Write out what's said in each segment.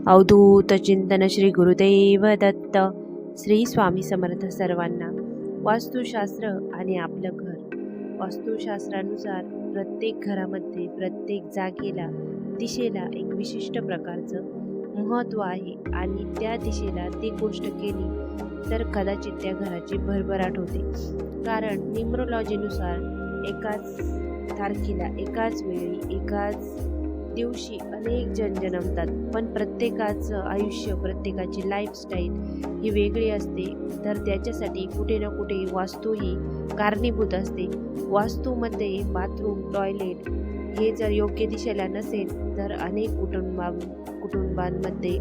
अवधूत चिंतन श्री गुरुदेव दत्त. श्री स्वामी समर्थ सर्वांना. वास्तुशास्त्र आणि आपलं घर. वास्तुशास्त्रानुसार प्रत्येक घरामध्ये प्रत्येक जागेला दिशेला एक विशिष्ट प्रकारचं महत्त्व आहे आणि त्या दिशेला ती गोष्ट केली तर कदाचित त्या घराची भरभराट होते. कारण न्यूमरोलॉजीनुसार एकाच तारखेला एकाच वेळी एकाच दिवशी अनेक जण जन्मतात, पण प्रत्येकाचं आयुष्य प्रत्येकाची लाईफस्टाईल ही वेगळी असते. तर त्याच्यासाठी कुठे ना कुठे वास्तू ही कारणीभूत असते. वास्तूमध्ये बाथरूम टॉयलेट हे जर योग्य दिशेला नसेल तर अनेक कुटुंबांमध्ये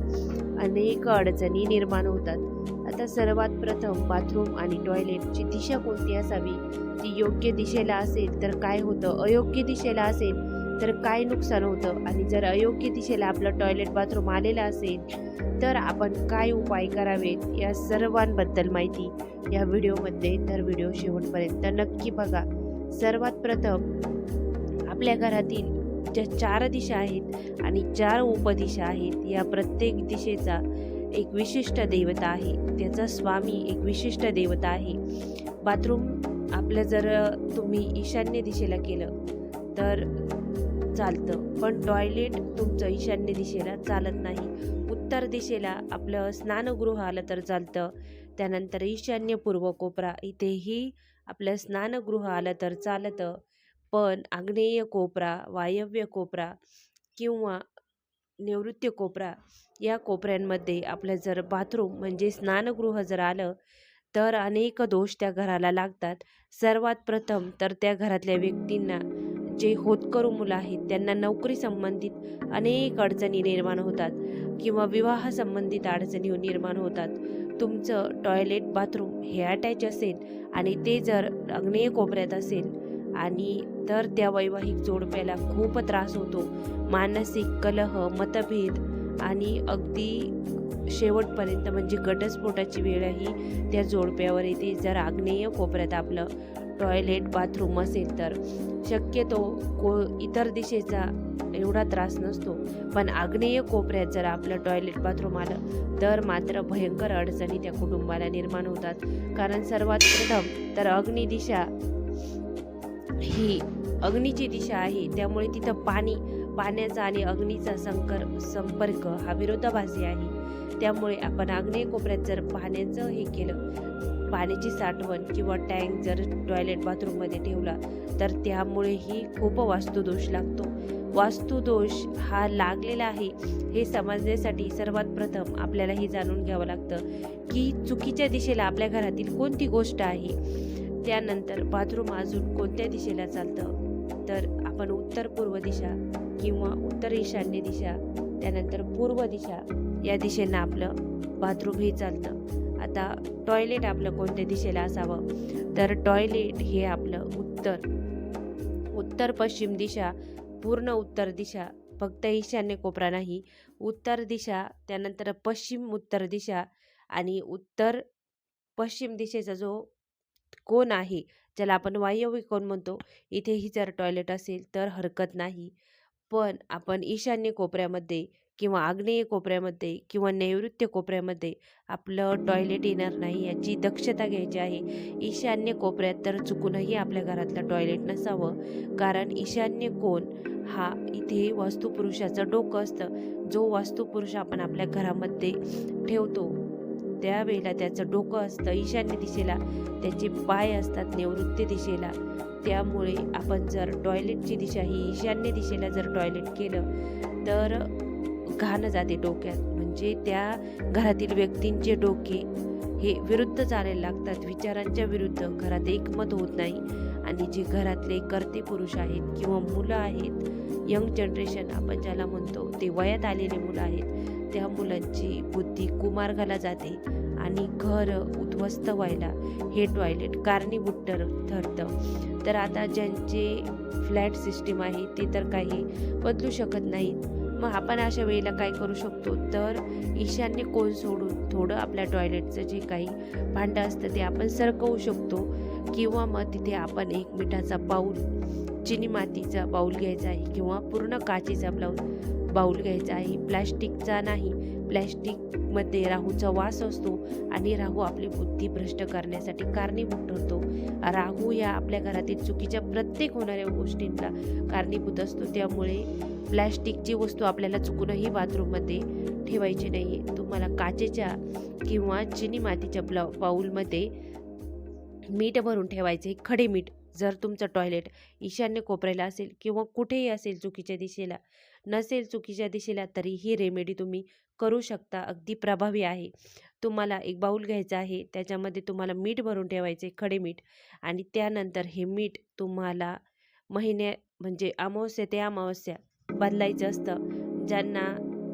अनेक अडचणी निर्माण होतात. आता सर्वात प्रथम बाथरूम आणि टॉयलेटची दिशा कोणती असावी, ती योग्य दिशेला असेल तर काय होतं, अयोग्य दिशेला असेल तर काय नुकसान होतं, आणि जर अयोग्य दिशेला आपलं टॉयलेट बाथरूम आलेलं असेल तर आपण काय उपाय करावेत, या सर्वांबद्दल माहिती या व्हिडिओमध्ये. तर व्हिडिओ शेवटपर्यंत नक्की बघा. सर्वात प्रथम आपल्या घरातील ज्या 4 दिशा आहेत आणि 4 उपदिशा आहेत, या प्रत्येक दिशेचा एक विशिष्ट देवता आहे, त्याचा स्वामी एक विशिष्ट देवता आहे. बाथरूम आपलं जर तुम्ही ईशान्य दिशेला केलं तर चालतं, पण टॉयलेट तुमचं ईशान्य दिशेला चालत नाही. उत्तर दिशेला आपलं स्नानगृह आलं तर चालतं. त्यानंतर ईशान्य पूर्व कोपरा इथेही आपलं स्नानगृह आलं तर चालतं, पण आग्नेय कोपरा, वायव्य कोपरा किंवा नैऋत्य कोपरा या कोपऱ्यांमध्ये आपलं जर बाथरूम म्हणजे स्नानगृह जर आलं तर अनेक दोष त्या घराला लागतात. सर्वात प्रथम तर त्या घरातल्या व्यक्तींना, जे होतकरू मुलं आहेत त्यांना नोकरी संबंधित अनेक अडचणी निर्माण होतात किंवा विवाह संबंधित अडचणी निर्माण होतात. तुमचं टॉयलेट बाथरूम हे अटॅच असेल आणि ते जर आग्नेय कोपऱ्यात असेल आणि तर त्या वैवाहिक जोडप्याला खूप त्रास होतो. मानसिक कलह, मतभेद आणि अगदी शेवटपर्यंत म्हणजे घटस्फोटाची वेळही त्या जोडप्यावर येते. जर आग्नेय कोपऱ्यात आपलं टॉयलेट बाथरूम असेल तर शक्यतो इतर दिशेचा एवढा त्रास नसतो, पण आग्नेय कोपऱ्यात जर आपलं टॉयलेट बाथरूम आलं तर मात्र भयंकर अडचणी त्या कुटुंबाला निर्माण होतात. कारण सर्वात प्रथम तर अग्नी दिशा ही अग्नीची दिशा आहे, त्यामुळे तिथं पाण्याचा आणि अग्नीचा संपर्क हा विरोधाभासी आहे. त्यामुळे आपण आग्नेय कोपऱ्यात जर पाण्याचं हे केलं, पाण्याची साठवण किंवा टँक जर टॉयलेट बाथरूममध्ये ठेवला तर त्यामुळेही खूप वास्तुदोष लागतो. वास्तुदोष हा लागलेला आहे हे समजण्यासाठी सर्वात प्रथम आपल्याला हे जाणून घ्यावं लागतं की चुकीच्या दिशेला आपल्या घरातील कोणती गोष्ट आहे. त्यानंतर बाथरूम अजून कोणत्या दिशेला चालतं, तर आपण उत्तर पूर्व दिशा किंवा उत्तर ईशान्य दिशा, त्यानंतर पूर्व दिशा या दिशेनं आपलं बाथरूम हे चालतं. आता टॉयलेट आपलं कोणत्या दिशेला असावं, तर टॉयलेट हे आपलं उत्तर पश्चिम दिशा, पूर्ण उत्तर दिशा, फक्त ईशान्य कोपरा नाही, उत्तर दिशा, त्यानंतर पश्चिम उत्तर दिशा आणि उत्तर पश्चिम दिशेचा जो कोण आहे, ज्याला आपण वायव्य कोण म्हणतो, इथेही जर टॉयलेट असेल तर हरकत नाही. पण आपण ईशान्य कोपऱ्यामध्ये किंवा आग्नेय कोपऱ्यामध्ये किंवा नैऋत्य कोपऱ्यामध्ये आपलं टॉयलेट येणार नाही याची दक्षता घ्यायची आहे. ईशान्य कोपऱ्यात तर चुकूनही आपल्या घरातलं टॉयलेट नसावं, कारण ईशान्य कोण हा इथे वास्तुपुरुषाचं डोकं असतं. जो वास्तुपुरुष आपण आपल्या घरामध्ये ठेवतो त्यावेळेला त्याचं डोकं असतं ईशान्य दिशेला, त्याचे पाय असतात नैऋत्य दिशेला. त्यामुळे आपण जर टॉयलेटची दिशा ही ईशान्य दिशेला जर टॉयलेट केलं तर घाण जाते डोक्यात, म्हणजे त्या घरातील व्यक्तींचे डोके हे विरुद्ध चालायला लागतात, विचारांच्या विरुद्ध. घरात एकमत होत नाही आणि जे घरातले कर्ते पुरुष आहेत किंवा मुलं आहेत, यंग जनरेशन आपण ज्याला म्हणतो, ते वयात आलेले मुलं आहेत, त्या मुलांची बुद्धी कुमार्गाला जाते आणि घर उद्ध्वस्त व्हायला हे टॉयलेट कारणीभूत ठरतं. तर आता ज्यांचे फ्लॅट सिस्टीम आहे ते तर काही बदलू शकत नाहीत. मग आपण अशा वेळेला काय करू शकतो, तर ईशान्य कोण सोडून थोडं आपल्या टॉयलेटचं जे काही भांडं असतं ते आपण सरकवू शकतो, किंवा मग तिथे आपण एक मिठाचा बाऊल, चिनी मातीचा बाऊल घ्यायचा आहे किंवा पूर्ण काचेचा बाऊल घ्यायचा आहे, प्लॅस्टिकचा नाही. प्लॅस्टिकमध्ये राहूचा वास असतो आणि राहू आपली बुद्धी भ्रष्ट करण्यासाठी कारणीभूत ठरतो. राहू या आपल्या घरातील चुकीच्या प्रत्येक होणाऱ्या गोष्टींना कारणीभूत असतो. त्यामुळे प्लॅस्टिकची वस्तू आपल्याला चुकूनही बाथरूममध्ये ठेवायची नाही आहे. तुम्हाला काचेच्या किंवा चिनी मातीच्या बाऊलमध्ये मीठ भरून ठेवायचे, खडे मीठ. जर तुमचं टॉयलेट ईशान्य कोपऱ्याला असेल किंवा कुठेही असेल चुकीच्या दिशेला नसेल चुकीच्या दिशेला, तरी ही रेमेडी तुम्ही करू शकता. अगदी प्रभावी आहे. तुम्हाला एक बाऊल घ्यायचा आहे, त्याच्यामध्ये तुम्हाला मीठ भरून ठेवायचे, खडे मीठ. आणि त्यानंतर हे मीठ तुम्हाला म्हणजे अमावस्या ते अमावस्या बदलायचं असतं.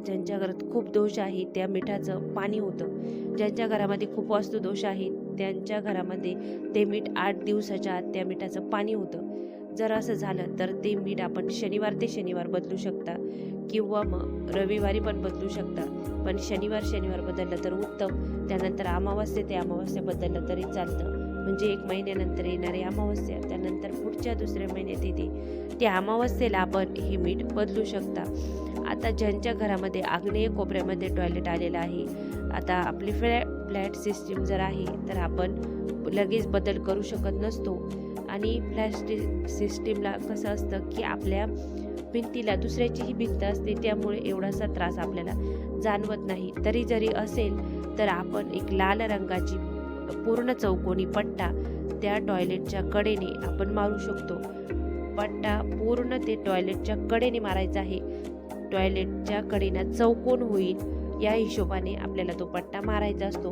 ज्यांच्या घरात खूप दोष आहे त्या मिठाचं पाणी होतं. ज्यांच्या घरामध्ये खूप वास्तुदोष आहेत त्यांच्या घरामध्ये ते मीठ 8 दिवसाच्या आत त्या मिठाचं पाणी होतं. जर असं झालं तर ते मीठ आपण शनिवार ते शनिवार बदलू शकता किंवा मग रविवारी पण बदलू शकता. पण शनिवार बदललं तर उत्तम. त्यानंतर अमावस्या ते अमावस्या बदललं तरी चालतं. म्हणजे 1 महिन्यानंतर येणारी अमावस्या, त्यानंतर पुढच्या दुसऱ्या महिन्यात येते त्या अमावस्येला आपण हे मीठ बदलू शकता. आता ज्यांच्या घरामध्ये आग्नेय कोपऱ्यामध्ये टॉयलेट आलेलं आहे, आता आपली फ्लॅट सिस्टीम जर आहे तर आपण लगेच बदल करू शकत नसतो. आणि फ्लॅट सिस्टीमला कसं असतं की आपल्या भिंतीला दुसऱ्याचीही भिंत असते, त्यामुळे एवढासा त्रास आपल्याला जाणवत नाही. तरी जरी असेल तर आपण एक लाल रंगाची पूर्ण चौकोनी पट्टा त्या टॉयलेटच्या कडेने आपण मारू शकतो. पट्टा पूर्ण ते टॉयलेटच्या कडेने मारायचा आहे. टॉयलेटच्या कडेला चौकोन होईल या हिशोबाने आपल्याला तो पट्टा मारायचा असतो.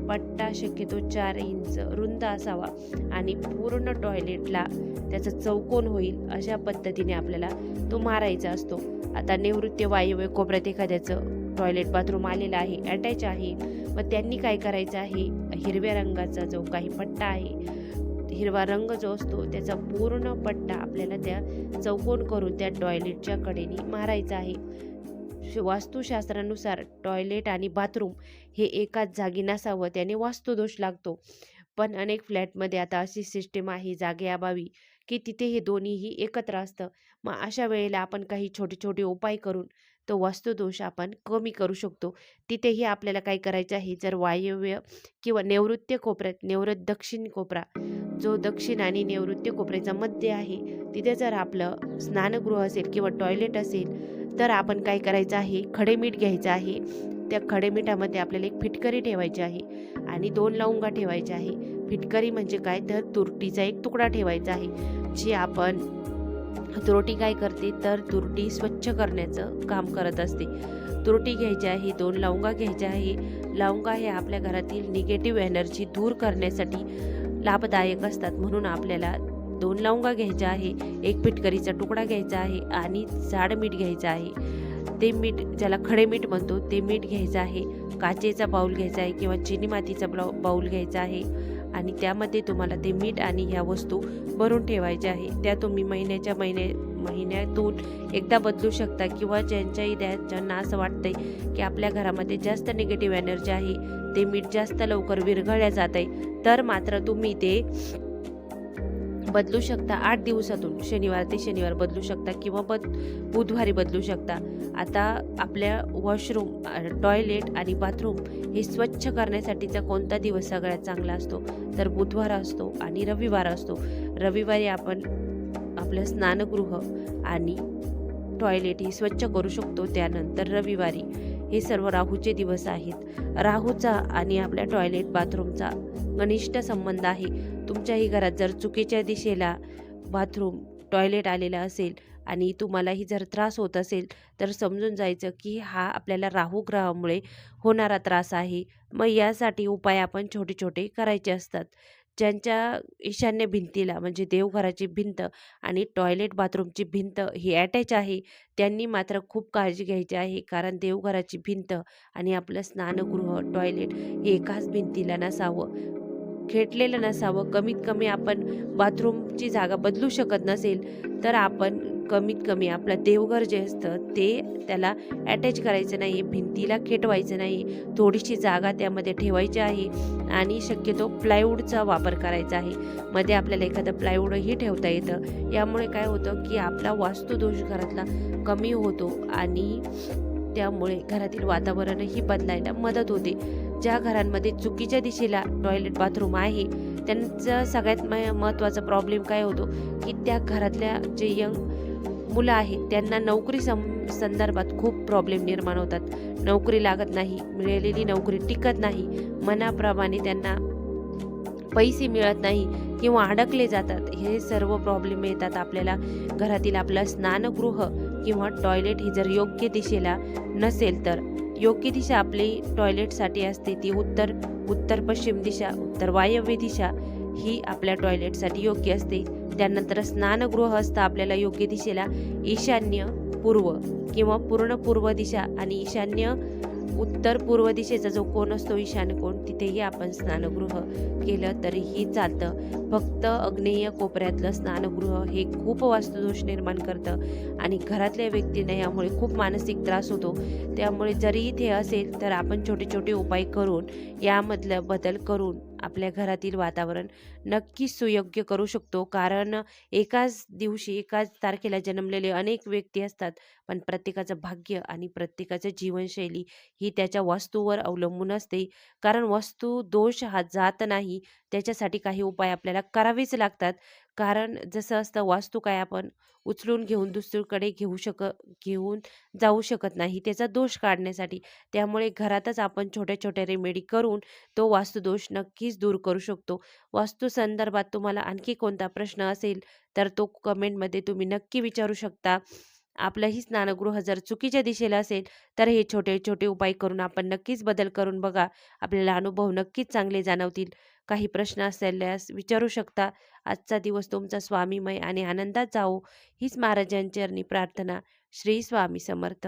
पट्टा शक्यतो 4 इंच रुंद असावा आणि पूर्ण टॉयलेटला त्याचा चौकोन होईल अशा पद्धतीने आपल्याला तो मारायचा असतो. आता निवृत्ती वायव्य कोपऱ्यात एखाद्याचं टॉयलेट बाथरूम आलेलं आहे, अटॅच आहे, मग त्यांनी काय करायचं आहे, हिरव्या रंगाचा जो काही पट्टा आहे, हिरवा रंग जो असतो त्याचा पूर्ण पट्टा आपल्याला त्या चौकोन करून त्या टॉयलेटच्या कडेने मारायचा आहे. वास्तुशास्त्रानुसार टॉयलेट आणि बाथरूम हे एकाच जागी नसावं, त्याने वास्तुदोष लागतो. पण अनेक फ्लॅटमध्ये आता अशी सिस्टीम आहे जागेअभावी की तिथे हे दोन्हीही एकत्र असतं. मग अशा वेळेला आपण काही छोटे छोटे उपाय करून तो वास्तुदोष आपण कमी करू शकतो. तिथेही आपल्याला काय करायचं आहे, जर वायव्य किंवा नैऋत्य कोपऱ्यात दक्षिण कोपरा जो दक्षिण आणि नैऋत्य कोपऱ्याचा मध्य आहे, तिथे जर आपलं स्नानगृह असेल किंवा टॉयलेट असेल तर आपण काय करायचं आहे, खडे मीठ घ्यायचं आहे. त्या खडे मिठामध्ये आपल्याला एक फिटकरी ठेवायची आहे आणि 2 लवंगा ठेवायच्या आहे. फिटकरी म्हणजे काय, तर तुरटीचा एक तुकडा ठेवायचा आहे. जी आपण तुरटी काय करते, तर तुरटी स्वच्छ करण्याचं काम करत असते. तुरटी घ्यायची आहे, 2 लवंगा घ्यायच्या आहे. लवंगा हे आपल्या घरातील निगेटिव्ह एनर्जी दूर करण्यासाठी लाभदायक असतात, म्हणून आपल्याला 2 लवंगा घ्यायच्या आहे, एक फिटकरीचा तुकडा घ्यायचा आहे आणि जाड मीठ घ्यायचं आहे. ते मीठ ज्याला खडे मीठ म्हणतो ते मीठ घ्यायचं आहे. काचेचा बाऊल घ्यायचा आहे किंवा चिनी मातीचा बाऊल घ्यायचा आहे आणि त्यामध्ये तुम्हाला ते मीठ आणि ह्या वस्तू भरून ठेवायच्या आहे. त्या तुम्ही महिन्यातून एकदा बदलू शकता किंवा ज्यांना असं वाटतंय की आपल्या घरामध्ये जास्त निगेटिव्ह एनर्जी आहे, ते मीठ जास्त लवकर विरघळल्या जात आहे, तर मात्र तुम्ही ते बदलू शकता. 8 दिवसातून शनिवार ते शनिवार बदलू शकता किंवा बुधवारी बदलू शकता. आता आपल्या वॉशरूम, टॉयलेट आणि बाथरूम हे स्वच्छ करण्यासाठीचा कोणता दिवस सगळ्यात चांगला असतो, तर बुधवार असतो आणि रविवार असतो. रविवारी आपण आपलं स्नानगृह आणि टॉयलेट ही स्वच्छ करू शकतो. त्यानंतर रविवारी हे सर्व राहूचे दिवस आहेत. राहूचा आणि आपल्या टॉयलेट बाथरूमचा घनिष्ठ संबंध आहे. तुमच्याही घरात जर चुकीच्या दिशेला बाथरूम टॉयलेट आलेला असेल आणि तुम्हालाही जर त्रास होत असेल तर समजून जायचं की हा आपल्याला राहू ग्रहामुळे होणारा त्रास आहे. मग यासाठी उपाय आपण छोटे छोटे करायचे असतात. ज्यांच्या ईशान्य भिंतीला म्हणजे देवघराची भिंत आणि टॉयलेट बाथरूमची भिंत ही अटॅच आहे, त्यांनी मात्र खूप काळजी घ्यायची आहे. कारण देवघराची भिंत आणि आपलं स्नानगृह टॉयलेट हे एकाच भिंतीला नसावं. खेटलेलं नसावं. कमीत कमी आपण बाथरूमची जागा बदलू शकत नसेल, तर आपण कमीत कमी आपलं देवघर जे असतं ते त्याला अटॅच करायचं नाही, भिंतीला खेटवायचं नाही. थोडीशी जागा त्यामध्ये ठेवायची आहे आणि शक्यतो प्लायवूडचा वापर करायचा आहे. मध्ये आपल्याला एखादं प्लायवूडही ठेवता येतं. यामुळे काय होतं, की आपला वास्तुदोष घरातला कमी होतो आणि त्यामुळे घरातील वातावरणही बदलायला मदत होते. ज्या घरांमध्ये चुकीच्या दिशेला टॉयलेट बाथरूम आहे, त्यांचा सगळ्यात महत्त्वाचा प्रॉब्लेम काय होतो, की त्या घरातल्या जे यंग मुलं आहेत त्यांना नोकरी संदर्भात खूप प्रॉब्लेम निर्माण होतात. नोकरी लागत नाही, मिळालेली नोकरी टिकत नाही, मनाप्रमाणे त्यांना पैसे मिळत नाही किंवा अडकले जातात. हे सर्व प्रॉब्लेम येतात आपल्याला. घरातील आपलं स्नानगृह किंवा टॉयलेट ही जर योग्य दिशेला नसेल तर योग्य दिशा आपली टॉयलेटसाठी असते ती उत्तर पश्चिम दिशा, उत्तर वायव्य दिशा ही आपल्या टॉयलेटसाठी योग्य असते. त्यानंतर स्नानगृह असतं आपल्याला योग्य दिशेला ईशान्य पूर्व किंवा पूर्ण पूर्व दिशा आणि ईशान्य उत्तर पूर्व दिशेचा जो कोन असतो ईशान्य कोन तिथेही आपण स्नानगृह केलं तरीही चालतं. फक्त आग्नेय कोपऱ्यातलं स्नानगृह हे खूप वास्तुदोष निर्माण करतं आणि घरातल्या व्यक्तींना यामुळे खूप मानसिक त्रास होतो. त्यामुळे जरी इथे असेल तर आपण छोटे छोटे उपाय करून यामधलं बदल करून आपल्या घरातील वातावरण नक्कीच सुयोग्य करू शकतो. कारण एकाच दिवशी एकाच तारखेला जन्मलेले अनेक व्यक्ती असतात, पण प्रत्येकाचं भाग्य आणि प्रत्येकाचं जीवनशैली ही त्याच्या वास्तूवर अवलंबून असते. कारण वास्तू दोष हा जात नाही, त्याच्यासाठी काही उपाय आपल्याला करावेच लागतात. कारण जसं असतं वास्तू काय आपण उचलून घेऊन दुसरीकडे घेऊन जाऊ शकत नाही त्याचा दोष काढण्यासाठी. त्यामुळे घरातच आपण छोट्या छोट्या रेमेडी करून तो वास्तुदोष नक्कीच दूर करू शकतो. वास्तू संदर्भात तुम्हाला आणखी कोणता प्रश्न असेल तर तो कमेंटमध्ये तुम्ही नक्की विचारू शकता. आपलंही स्नानगृह जर चुकीच्या दिशेला असेल तर हे छोटे छोटे उपाय करून आपण नक्कीच बदल करून बघा. आपल्याला अनुभव नक्कीच चांगले जाणवतील. काही प्रश्न असल्यास विचारू शकता. आजचा दिवस तुमचा स्वामीमय आणि आनंदात जावो हीच महाराजांचरणी प्रार्थना. श्री स्वामी समर्थ.